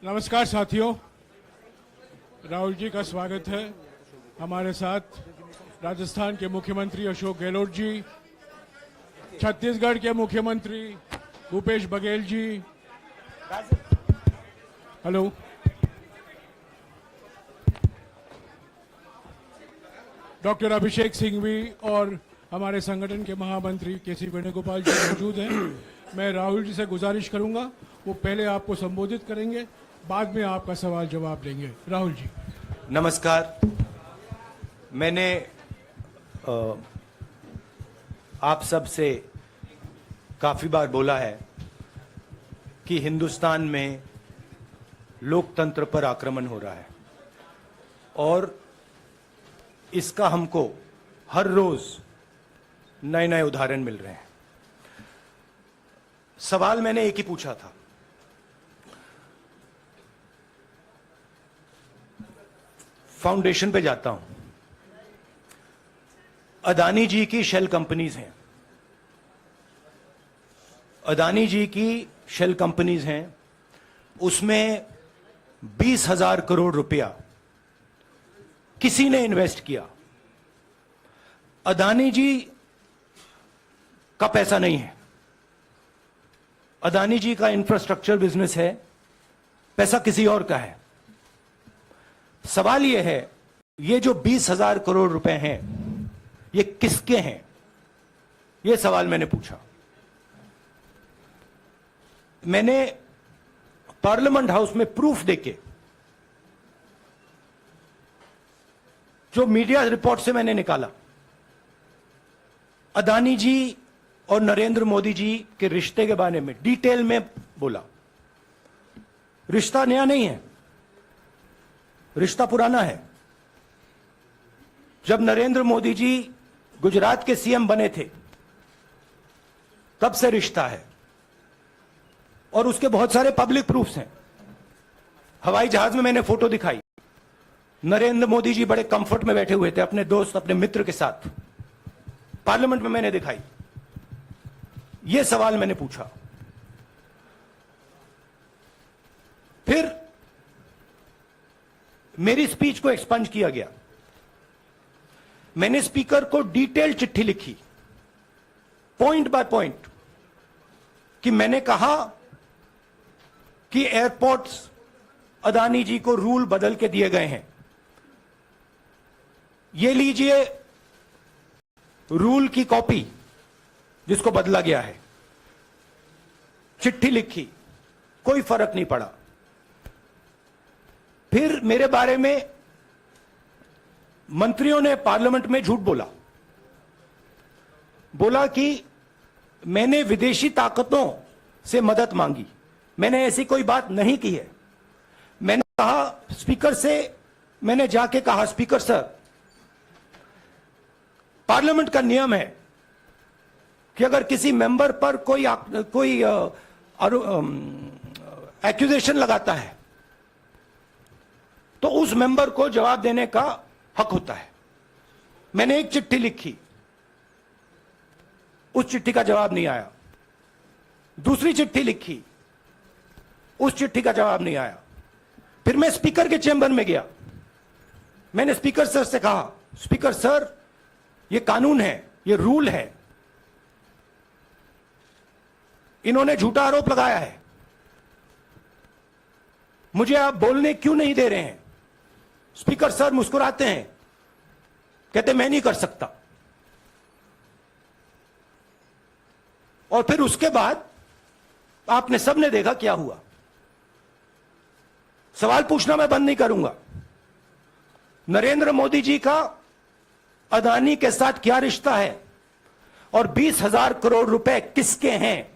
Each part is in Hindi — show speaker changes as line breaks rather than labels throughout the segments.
नमस्कार साथियों, राहुल जी का स्वागत है। हमारे साथ राजस्थान के मुख्यमंत्री अशोक गहलोत जी, छत्तीसगढ़ के मुख्यमंत्री भूपेश बघेल जी, हेलो, डॉक्टर अभिषेक सिंघवी और हमारे संगठन के महामंत्री केसी वेणुगोपाल जी मौजूद हैं। मैं राहुल जी से गुजारिश करूंगा, वो पहले आपको संबोधित करेंगे, बाद में आपका सवाल जवाब लेंगे। राहुल जी।
नमस्कार। मैंने आप सब से काफी बार बोला है कि हिंदुस्तान में लोकतंत्र पर आक्रमण हो रहा है और इसका हमको हर रोज नए नए उदाहरण मिल रहे हैं। सवाल मैंने एक ही पूछा था, फाउंडेशन पे जाता हूं, अदानी जी की शेल कंपनीज हैं, अदानी जी की शेल कंपनीज हैं, उसमें 20,000 करोड़ रुपया किसी ने इन्वेस्ट किया। अदानी जी का पैसा नहीं है, अदानी जी का इंफ्रास्ट्रक्चर बिजनेस है, पैसा किसी और का है। सवाल यह है, ये जो 20,000 करोड़ रुपए हैं, ये किसके हैं? यह सवाल मैंने पूछा। मैंने पार्लियामेंट हाउस में प्रूफ देके, जो मीडिया रिपोर्ट से मैंने निकाला, अदानी जी और नरेंद्र मोदी जी के रिश्ते के बारे में डिटेल में बोला। रिश्ता नया नहीं है, रिश्ता पुराना है। जब नरेंद्र मोदी जी गुजरात के सीएम बने थे, तब से रिश्ता है और उसके बहुत सारे पब्लिक प्रूफ्स हैं। हवाई जहाज में मैंने फोटो दिखाई, नरेंद्र मोदी जी बड़े कंफर्ट में बैठे हुए थे अपने दोस्त, अपने मित्र के साथ। पार्लियामेंट में मैंने दिखाई। यह सवाल मैंने पूछा। फिर मेरी स्पीच को एक्सपंज किया गया। मैंने स्पीकर को डिटेल चिट्ठी लिखी, पॉइंट बाय पॉइंट, कि मैंने कहा कि एयरपोर्ट्स अदानी जी को रूल बदल के दिए गए हैं। ये लीजिए रूल की कॉपी जिसको बदला गया है। चिट्ठी लिखी, कोई फर्क नहीं पड़ा। फिर मेरे बारे में मंत्रियों ने पार्लियामेंट में झूठ बोला कि मैंने विदेशी ताकतों से मदद मांगी। मैंने ऐसी कोई बात नहीं की है। मैंने कहा, स्पीकर से मैंने जाके कहा, स्पीकर सर, पार्लियामेंट का नियम है कि अगर किसी मेंबर पर कोई एक्यूजेशन लगाता है तो उस मेंबर को जवाब देने का हक होता है। मैंने एक चिट्ठी लिखी, उस चिट्ठी का जवाब नहीं आया। दूसरी चिट्ठी लिखी, उस चिट्ठी का जवाब नहीं आया। फिर मैं स्पीकर के चेंबर में गया। मैंने स्पीकर सर से कहा, स्पीकर सर, यह कानून है, यह रूल है, इन्होंने झूठा आरोप लगाया है, मुझे आप बोलने क्यों नहीं दे रहे हैं? स्पीकर सर मुस्कुराते हैं, कहते मैं नहीं कर सकता। और फिर उसके बाद आपने सबने देखा क्या हुआ। सवाल पूछना मैं बंद नहीं करूंगा। नरेंद्र मोदी जी का अदानी के साथ क्या रिश्ता है और 20,000 करोड़ रुपए किसके हैं,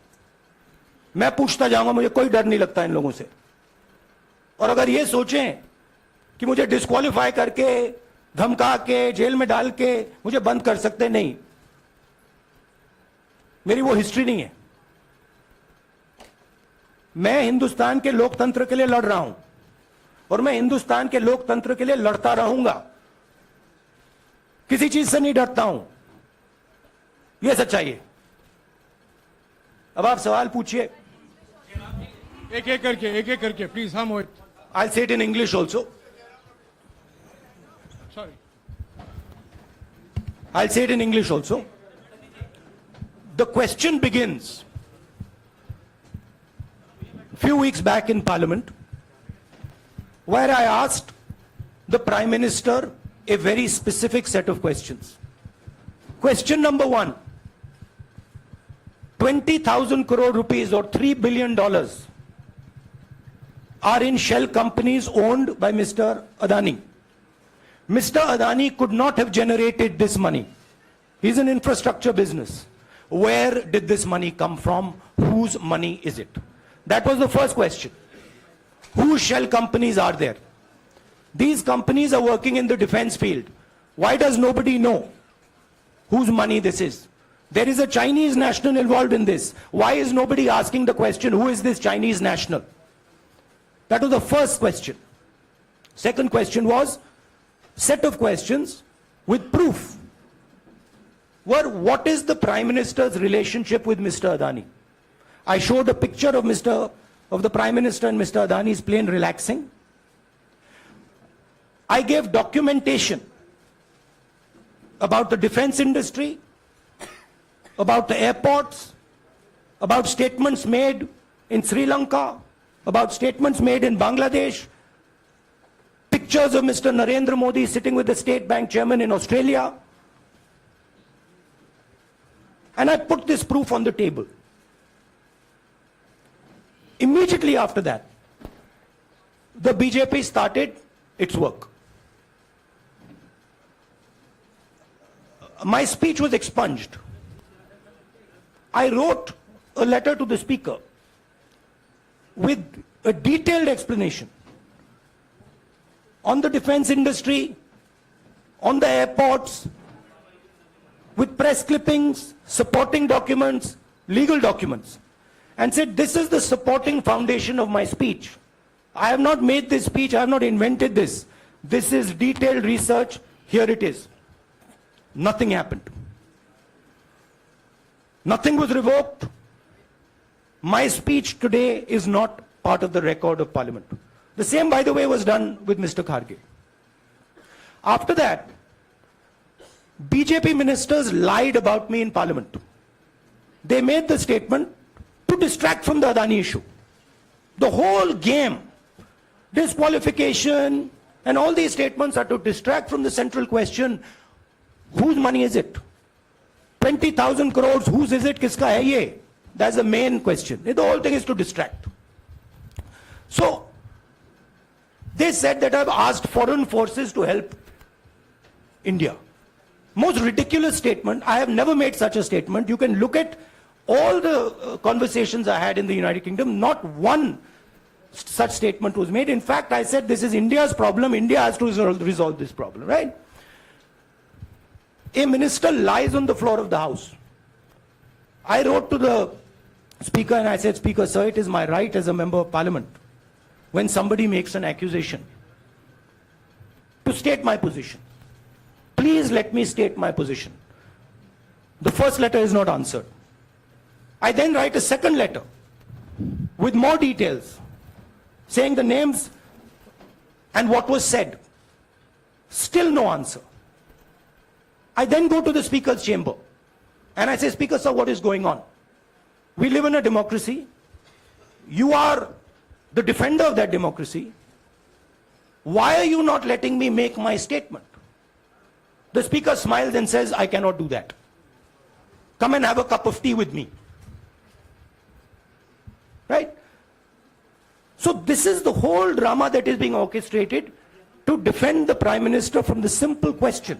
मैं पूछता जाऊंगा। मुझे कोई डर नहीं लगता इन लोगों से। और अगर ये सोचें कि मुझे डिस्क्वालीफाई करके, धमका के, जेल में डाल के मुझे बंद कर सकते, नहीं, मेरी वो हिस्ट्री नहीं है। मैं हिंदुस्तान के लोकतंत्र के लिए लड़ रहा हूं और मैं हिंदुस्तान के लोकतंत्र के लिए लड़ता रहूंगा। किसी चीज से नहीं डरता हूं, यह सच्चाई है। अब आप सवाल पूछिए।
एक एक करके प्लीज. हाँ मोहित.
I'll say it in English also.
Sorry.
I'll say it in English also. The question begins. A few weeks back in Parliament, where I asked the Prime Minister a very specific set of questions. Question number one, 20,000 crore rupees or $3 billion are in shell companies owned by Mr. Adani. Mr. Adani could not have generated this money. He's an infrastructure business. Where did this money come from? Whose money is it? That was the first question. Whose shell companies are there? These companies are working in the defense field. Why does nobody know whose money this is? There is a Chinese national involved in this. Why is nobody asking the question, who is this Chinese national? That was the first question. Second question was, set of questions with proof. Were what is the Prime Minister's relationship with Mr. Adani? I showed a picture of the Prime Minister and Mr. Adani's plane relaxing. I gave documentation about the defense industry, about the airports, about statements made in Sri Lanka, about statements made in Bangladesh, pictures of Mr. Narendra Modi sitting with the State Bank chairman in Australia. And I put this proof on the table. Immediately after that, the BJP started its work. My speech was expunged. I wrote a letter to the Speaker with a detailed explanation on the defense industry, on the airports, with press clippings, supporting documents, legal documents, and said, this is the supporting foundation of my speech. I have not made this speech, I have not invented this. This is detailed research, here it is. Nothing happened. Nothing was revoked. My speech today is not part of the record of Parliament. The same, by the way, was done with Mr. Kharge. After that, BJP ministers lied about me in Parliament. They made the statement to distract from the Adani issue. The whole game, disqualification, and all these statements are to distract from the central question, whose money is it? 20,000 crores, whose is it? Kiska hai ye? That's the main question. The whole thing is to distract. So, they said that I've asked foreign forces to help India. Most ridiculous statement. I have never made such a statement. You can look at all the conversations I had in the United Kingdom. Not one such statement was made. In fact, I said this is India's problem. India has to resolve this problem, right? A minister lies on the floor of the House. I wrote to the Speaker and I said, Speaker, sir, it is my right as a member of Parliament, when somebody makes an accusation, to state my position. Please let me state my position. The first letter is not answered. I then write a second letter with more details, saying the names and what was said. Still no answer. I then go to the Speaker's chamber and I say, Speaker, sir, what is going on? We live in a democracy. You are the defender of that democracy. Why are you not letting me make my statement? The Speaker smiles and says, I cannot do that. Come and have a cup of tea with me. Right? So this is the whole drama that is being orchestrated to defend the Prime Minister from the simple question,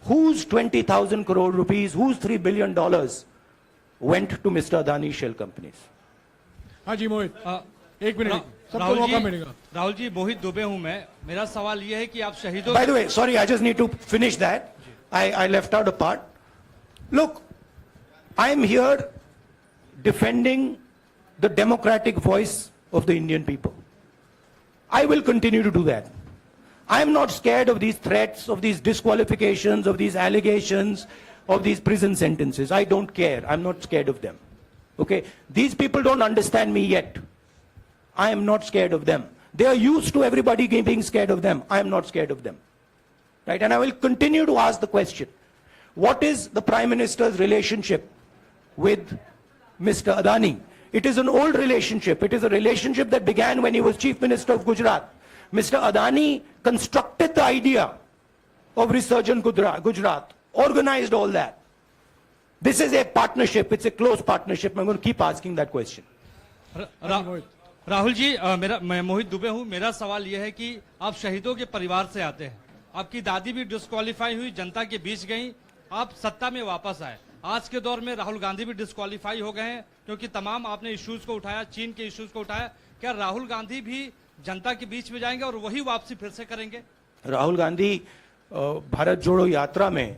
whose 20,000 crore rupees, whose $3 billion went to Mr. Adani shell companies?
हाँ जी मोहित, एक मिनट, सबको मौका मिलेगा.
राहुल जी, मोहित दुबे हूं मैं. मेरा सवाल ये है कि आप शहीदों.
By the way, sorry, I just need to finish that. I left out a part. Look, I am here defending the democratic voice of the Indian people. I will continue to do that. I am not scared of these threats, of these disqualifications, of these allegations, of these prison sentences. I don't care. I'm not scared of them. Okay? These people don't understand me yet. I am not scared of them. They are used to everybody being scared of them. I am not scared of them. Right? And I will continue to ask the question, what is the Prime Minister's relationship with Mr. Adani? It is an old relationship. It is a relationship that began when he was Chief Minister of Gujarat. Mr. Adani constructed the idea of Resurgent Gujarat, organized all that. This is a partnership. It's a close partnership. I'm going to keep asking that question.
Rahul ji, मैं मोहित दुबे हूं। मेरा सवाल यह है कि आप शहीदों के परिवार से आते हैं। आपकी दादी भी डिस्क्वालीफाई हुई, जनता के बीच गई, आप सत्ता में वापस आए। आज के दौर में राहुल गांधी भी डिस्क्वालीफाई हो गए हैं क्योंकि तमाम आपने इश्यूज को उठाया, चीन के इश्यूज को उठाया। क्या राहुल गांधी भी जनता के बीच में जाएंगे और वही वापसी फिर से करेंगे?
राहुल गांधी भारत जोड़ो यात्रा में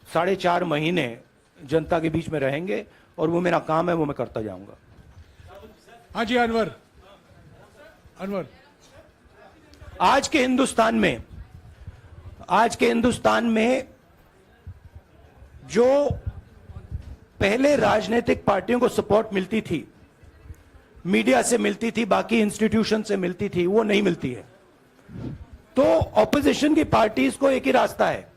4.5 महीने जनता के बीच में रहेंगे और वो मेरा काम है, वो मैं करता जाऊंगा।
हाँ जी, अनवर।
आज के हिंदुस्तान में जो पहले राजनीतिक पार्टियों को सपोर्ट मिलती थी, मीडिया से मिलती थी, बाकी इंस्टीट्यूशन से मिलती थी, वो नहीं मिलती है। तो ऑपोजिशन की पार्टीज को एक ही रास्ता है,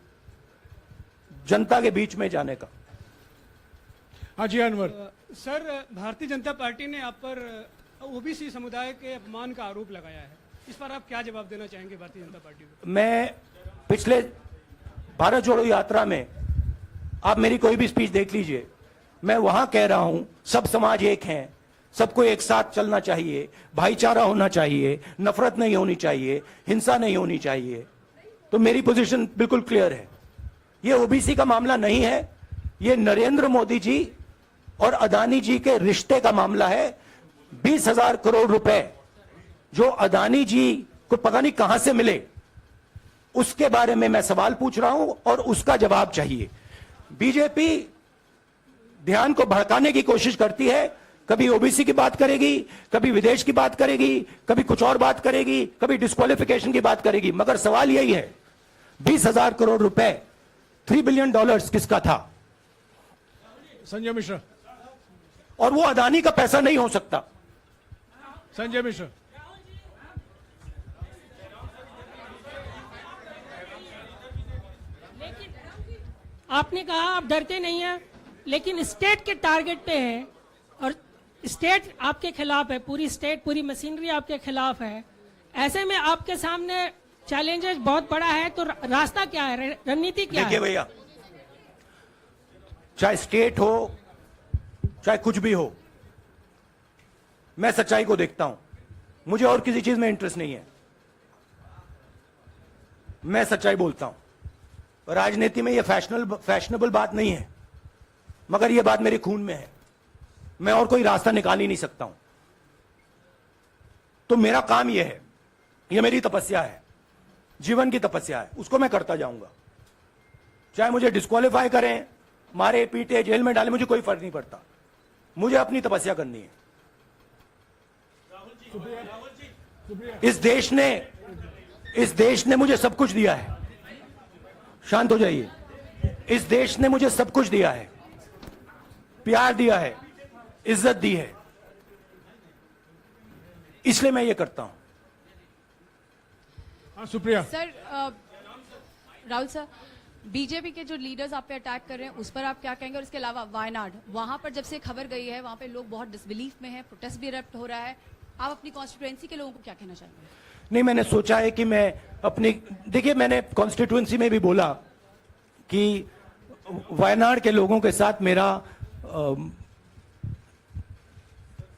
जनता के बीच में जाने का।
हाँ जी, अनवर।
सर, भारतीय जनता पार्टी ने आप पर ओबीसी समुदाय के अपमान का आरोप लगाया है। इस पर आप क्या जवाब देना चाहेंगे भारतीय जनता पार्टी को? मैं
पिछले भारत जोड़ो यात्रा में, आप मेरी कोई भी स्पीच देख लीजिए, मैं वहां कह रहा हूं सब समाज एक हैं, सबको एक साथ चलना चाहिए, भाईचारा होना चाहिए, नफरत नहीं होनी चाहिए, हिंसा नहीं होनी चाहिए। तो मेरी पोजीशन बिल्कुल क्लियर है। ये ओबीसी का मामला नहीं है, ये नरेंद्र मोदी जी और अदानी जी के रिश्ते का मामला है। 20,000 करोड़ रुपए जो अदानी जी को पता नहीं कहां से मिले, उसके बारे में मैं सवाल पूछ रहा हूं और उसका जवाब चाहिए। बीजेपी ध्यान को भड़काने की कोशिश करती है, कभी ओबीसी की बात करेगी, कभी विदेश की बात करेगी, कभी कुछ और बात करेगी, कभी डिस्क्वालिफिकेशन की बात करेगी, मगर सवाल यही है 20,000 करोड़ रुपए, $3 बिलियन किसका था?
संजय मिश्रा।
और वो अदानी का पैसा नहीं हो सकता।
संजय मिश्रा।
आपने कहा आप डरते नहीं हैं, लेकिन स्टेट के टारगेट पे हैं और स्टेट आपके खिलाफ है, पूरी स्टेट, पूरी मशीनरी आपके खिलाफ है। ऐसे में आपके सामने चैलेंजेस बहुत बड़ा है, तो रास्ता क्या है, रणनीति क्या है?
देखिए भैया, चाहे स्टेट हो चाहे कुछ भी हो, मैं सच्चाई को देखता हूं। मुझे और किसी चीज में इंटरेस्ट नहीं है, मैं सच्चाई बोलता हूं। राजनीति में यह फैशनेबल बात नहीं है, मगर यह बात मेरे खून में है। मैं और कोई रास्ता निकाल ही नहीं सकता हूं। तो मेरा काम यह है, यह मेरी तपस्या है, जीवन की तपस्या है, उसको मैं करता जाऊंगा। चाहे मुझे डिस्क्वालीफाई करें, मारे पीटे, जेल में डाले, मुझे कोई फर्क नहीं पड़ता। मुझे अपनी तपस्या करनी है। इस देश ने मुझे सब कुछ दिया है। शांत हो जाइए। इस देश ने मुझे सब कुछ दिया है, प्यार दिया है, इज्जत दी है, इसलिए मैं ये करता हूं।
हाँ, Supriya.
Sir, Rahul sir, BJP के जो लीडर्स आप पे अटैक कर रहे हैं उस पर आप क्या कहेंगे? और इसके अलावा वायनाड, वहां पर जब से खबर गई है, वहां पे लोग बहुत डिसबिलीफ में हैं, प्रोटेस्ट भी इरप्ट हो रहा है, आप अपनी कॉन्स्टिट्यूएंसी के लोगों को क्या कहना चाहेंगे?
नहीं, मैंने सोचा है कि मैं अपनी, देखिए मैंने कॉन्स्टिट्यूएंसी में भी बोला कि वायनाड के लोगों के साथ मेरा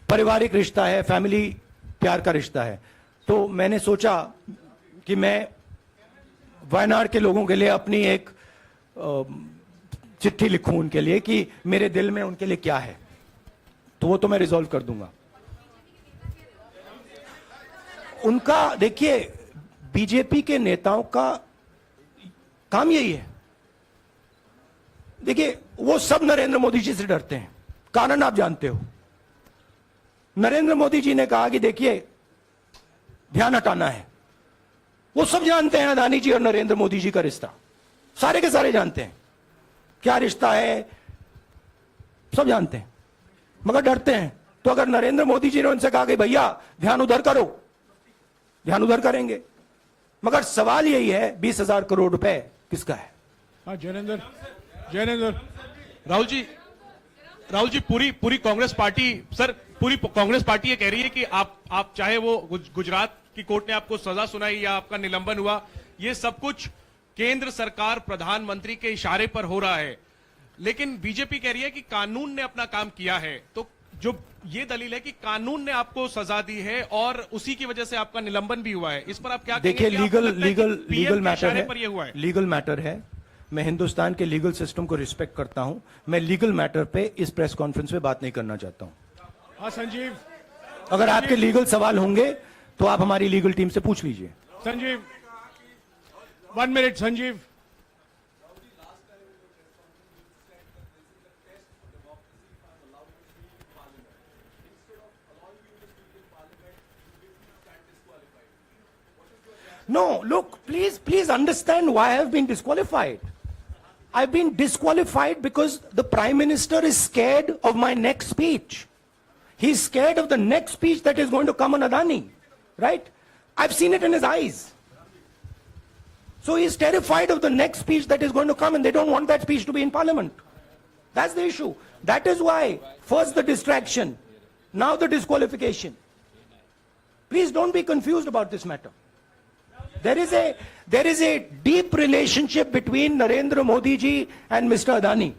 पारिवारिक रिश्ता है, फैमिली प्यार का रिश्ता है। तो मैंने सोचा कि मैं वायनाड के लोगों के लिए अपनी एक चिट्ठी लिखूं उनके लिए कि मेरे दिल में उनके लिए क्या है। तो वो तो मैं रिजॉल्व कर दूंगा। उनका, देखिए, बीजेपी के नेताओं का काम यही है। देखिए, वो सब नरेंद्र मोदी जी से डरते हैं, कारण आप जानते हो। नरेंद्र मोदी जी ने कहा कि देखिए ध्यान हटाना है। वो सब जानते हैं अदानी जी और नरेंद्र मोदी जी का रिश्ता, सारे के सारे जानते हैं क्या रिश्ता है, सब जानते हैं, मगर डरते हैं तो अगर नरेंद्र मोदी जी ने उनसे कहा कि भैया ध्यान उधर करो, ध्यान उधर करेंगे। मगर सवाल यही है 20,000 करोड़ रुपए किसका है?
हाँ जैनेंद्र
राहुल जी पूरी कांग्रेस पार्टी, सर पूरी कांग्रेस पार्टी ये कह रही है कि आप चाहे वो गुजरात की कोर्ट ने आपको सजा सुनाई या आपका निलंबन हुआ, ये सब कुछ केंद्र सरकार प्रधानमंत्री के इशारे पर हो रहा है। लेकिन बीजेपी कह रही है कि कानून ने अपना काम किया है। तो जो ये दलील है कि कानून ने आपको सजा दी है और उसी की वजह से आपका निलंबन भी हुआ है, इस पर आप क्या
देखिए,
कहेंगे? कि आपको लगता है कि
लीगल
PM के
मैटर
इशारे
है,
पर ये हुआ है।
लीगल मैटर है। मैं हिंदुस्तान के लीगल सिस्टम को रिस्पेक्ट करता हूं। मैं लीगल मैटर पे इस प्रेस कॉन्फ्रेंस में बात नहीं करना चाहता हूं।
हाँ संजीव,
अगर आपके लीगल सवाल होंगे तो आप हमारी लीगल टीम से पूछ लीजिए।
Sanjeev 1 minute Sanjeev.
No, look, please understand why I have been disqualified. I've been disqualified because the Prime Minister is scared of my next speech. He's scared of the next speech that is going to come on Adani, right? I've seen it in his eyes. So he's terrified of the next speech that is going to come, and they don't want that speech to be in Parliament. That's the issue. That is why, first the distraction, now the disqualification. Please don't be confused about this matter. There is a deep relationship between Narendra Modi ji and Mr. Adani.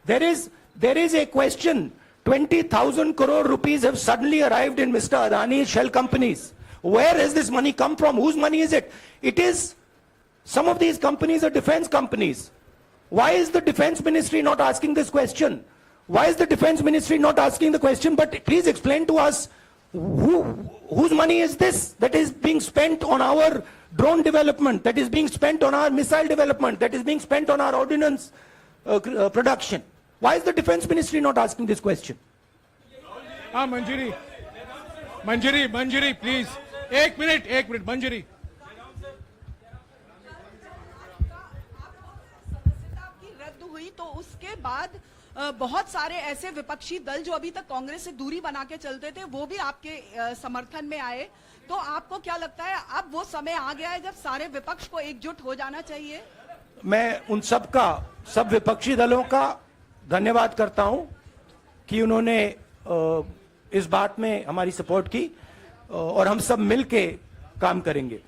There is a question. 20,000 crore rupees have suddenly arrived in Mr. Adani's shell companies. Where has this money come from? Whose money is it? It is, some of these companies are defense companies. Why is the defense ministry not asking this question? Why is the defense ministry not asking the question? But please explain to us, whose money is this that is being spent on our drone development, that is being spent on our missile development, that is being spent on our ordnance production? Why is the defense ministry not asking this question?
हाँ मंजरी प्लीज, एक मिनट मंजरी।
सदस्यता की रद्द हुई तो उसके बाद बहुत सारे ऐसे विपक्षी दल जो अभी तक कांग्रेस से दूरी बना के चलते थे वो भी आपके समर्थन में आए। तो आपको क्या लगता है अब वो समय आ गया है जब सारे विपक्ष को एकजुट हो जाना चाहिए?
मैं उन सब विपक्षी दलों का धन्यवाद करता हूं कि उन्होंने इस बात में हमारी सपोर्ट की और हम सब मिलके काम करेंगे।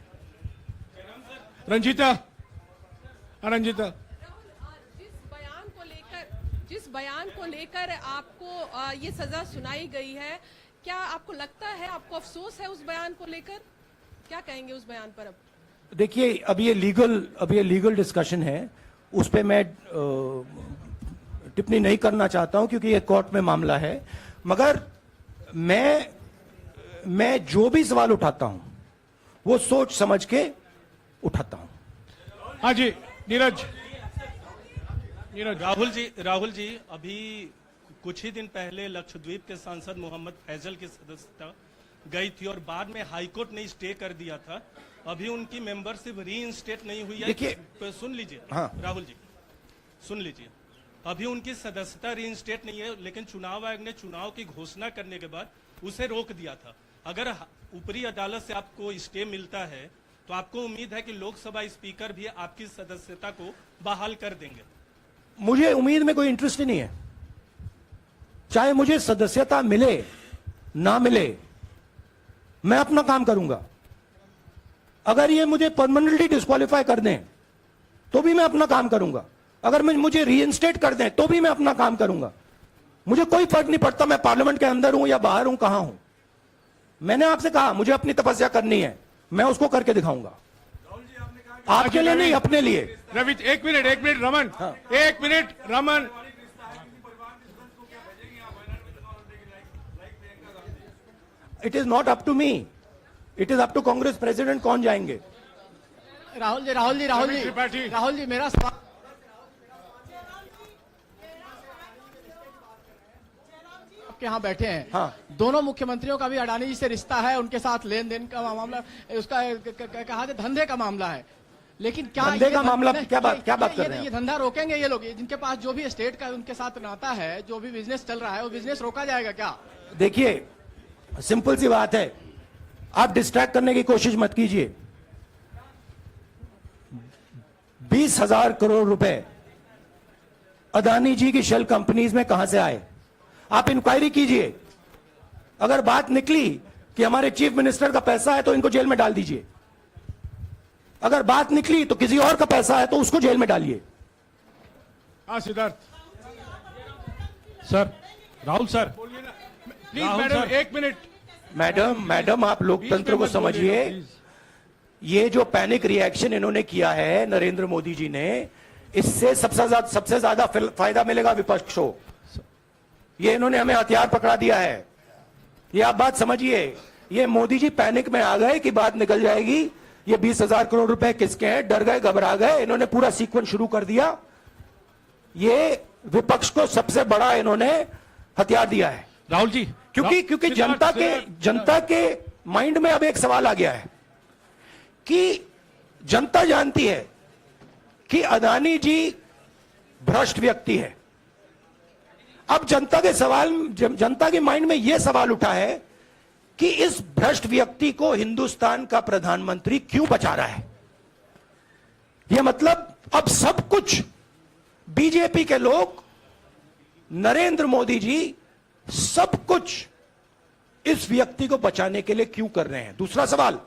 रंजीता
जिस बयान को लेकर आपको ये सजा सुनाई गई है, क्या आपको लगता है, आपको अफसोस है उस बयान को लेकर? क्या कहेंगे उस बयान पर? अब
देखिए, अब ये लीगल डिस्कशन है, उस पे मैं टिप्पणी नहीं करना चाहता हूं क्योंकि ये कोर्ट में मामला है। मगर मैं जो भी सवाल उठाता हूं वो सोच समझ के उठाता हूं।
हाँ जी नीरज।
राहुल जी अभी कुछ ही दिन पहले लक्षद्वीप के सांसद मोहम्मद फैजल की सदस्यता गई थी और बाद में हाईकोर्ट ने स्टे कर दिया था। अभी उनकी मेंबरशिप रीइंस्टेट नहीं हुई है।
देखिए,
सुन लीजिए।
हाँ।
राहुल जी सुन लीजिए, अभी उनकी सदस्यता रीइंस्टेट नहीं है, लेकिन चुनाव आयोग ने चुनाव की घोषणा करने के बाद उसे रोक दिया था। अगर ऊपरी अदालत से आपको स्टे मिलता है तो आपको उम्मीद है कि लोकसभा स्पीकर भी आपकी सदस्यता को बहाल कर देंगे?
मुझे उम्मीद में कोई इंटरेस्ट ही नहीं है। चाहे मुझे सदस्यता मिले ना मिले, मैं अपना काम करूंगा। अगर ये मुझे परमानेंटली डिस्क्वालीफाई कर दें तो भी मैं अपना काम करूंगा। अगर मुझे रीइंस्टेट कर दें तो भी मैं अपना काम करूंगा। मुझे कोई फर्क नहीं पड़ता मैं पार्लियामेंट के अंदर हूं या बाहर हूं, कहां हूं। मैंने आपसे कहा मुझे अपनी तपस्या करनी है, मैं उसको करके दिखाऊंगा। आपके लिए नहीं, अपने लिए।
रवि एक मिनट रमन,
हाँ।
एक minute Raman.
It is not up to me, it is up to Congress president कौन जाएंगे।
राहुल जी मेरा सवाल आपके यहाँ बैठे हैं।
हाँ।
दोनों मुख्यमंत्रियों का भी अडानी जी से रिश्ता है, उनके साथ लेन देन का मामला, उसका कहा धंधे का मामला है।
लेकिन क्या
धंधे का मामला
नहीं,
क्या बात कर रहे हैं
ये धंधा रोकेंगे ये लोग? जिनके पास जो भी स्टेट का उनके साथ नाता है, जो भी बिजनेस चल रहा है, वो बिजनेस रोका जाएगा क्या?
देखिए, सिंपल सी बात है, आप डिस्ट्रैक्ट करने की कोशिश मत कीजिए। 20,000 करोड़ रुपए अदानी जी की शेल कंपनीज में कहां से आए? आप इंक्वायरी कीजिए। अगर बात निकली कि हमारे चीफ मिनिस्टर का पैसा है तो इनको जेल में डाल दीजिए। अगर बात निकली तो किसी और का पैसा है तो उसको जेल में डालिए।
हाँ Siddharth,
sir Rahul sir,
please
Rahul
madam
sir.
1 minute.
Madam आप लोकतंत्र को समझिए। ये जो पैनिक रिएक्शन इन्होंने किया है नरेंद्र मोदी जी ने, इससे सबसे ज्यादा फायदा मिलेगा विपक्ष को। ये इन्होंने हमें हथियार पकड़ा दिया है। ये आप बात समझिए। ये मोदी जी पैनिक में आ गए कि बात निकल जाएगी, ये 20,000 करोड़ रुपए किसके हैं, डर गए, घबरा गए, इन्होंने पूरा सीक्वेंस शुरू कर दिया। ये विपक्ष को सबसे बड़ा इन्होंने हथियार दिया है
राहुल जी,
क्योंकि जनता के माइंड में अब एक सवाल आ गया है कि जनता जानती है कि अदानी जी भ्रष्ट व्यक्ति है। अब जनता के माइंड में यह सवाल उठा है कि इस भ्रष्ट व्यक्ति को हिंदुस्तान का प्रधानमंत्री क्यों बचा रहा है। यह मतलब अब सब कुछ बीजेपी के लोग, नरेंद्र मोदी जी सब कुछ इस व्यक्ति को बचाने के लिए क्यों कर रहे हैं। दूसरा सवाल,